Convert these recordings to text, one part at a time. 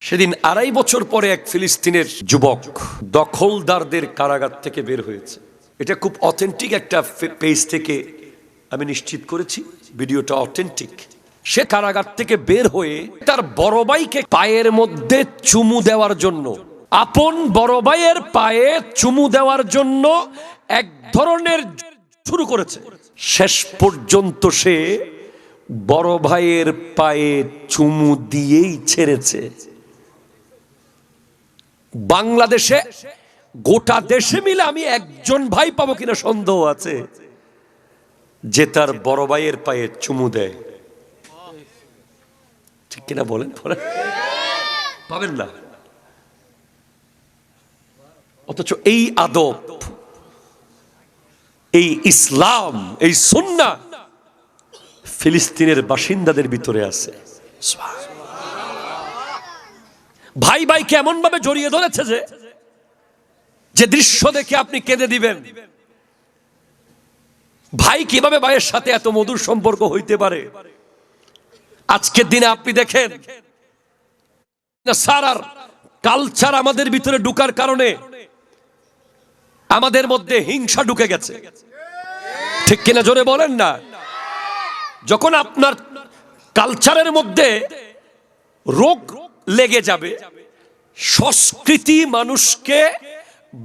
সেদিন 2.5 বছর পরে এক ফিলিস্তিনের যুবক দখলদারদের কারাগার থেকে বের হয়েছে। এটা খুব অথেন্টিক একটা পেজ থেকে আমি নিশ্চিত করেছি, ভিডিওটা অথেন্টিক। সে কারাগার থেকে বের হয়ে তার বড় ভাইকে পায়ের মধ্যে চুমু দেওয়ার জন্য, আপন বড় ভাইয়ের পায়ে চুমু দেওয়ার জন্য এক ধরনের শুরু করেছে। শেষ পর্যন্ত সে বড় ভাইয়ের পায়ে চুমু দিয়েই ছেড়েছে। বাংলাদেশে গোটা দেশে মিলে আমি একজন ভাই পাবো কিনা সন্দেহ আছে যে তার বড় ভাইয়ের পায়ে চুমু দেয়। ঠিক কিনা বলেন? পাবেন না। অথচ এই আদব, এই ইসলাম, এই সুন্নাহ ফিলিস্তিনের বাসিন্দাদের ভিতরে আছে। ভাই ভাইকে এমন ভাবে জড়িয়ে ধরেছে যে দৃশ্য দেখে আপনি কেঁদে দিবেন। ভাই কিভাবে ভাইয়ের সাথে এত মধুর সম্পর্ক হইতে পারে? আজকের দিনে আপনি দেখেন সারার কালচার আমাদের ভিতরে ঢুকার কারণে আমাদের মধ্যে হিংসা ঢুকে গেছে। ঠিক কিনা জোরে বলেন না? যখন আপনার কালচারের মধ্যে রোগ লেগে যাবে, সংস্কৃতি মানুষকে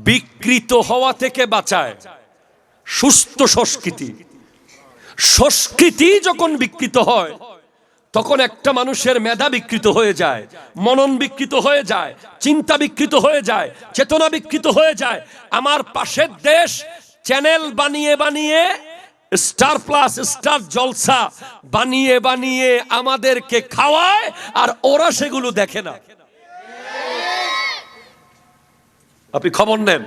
বিকৃত হওয়া থেকে বাঁচায়। সুস্থ সংস্কৃতি যখন বিকৃত হয় তখন একটা মানুষের মেধা বিকৃত হয়ে যায়, মনন বিকৃত হয়ে যায়, চিন্তা বিকৃত হয়ে যায়, চেতনা বিকৃত হয়ে যায়। আমার পাশের দেশ চ্যানেল বানিয়ে বানিয়ে, স্টার প্লাস, স্টার জলসা বানিয়ে বানিয়ে আমাদেরকে খাওয়ায়, আর ওরা সেগুলো দেখে না। আপনি খবর নেন।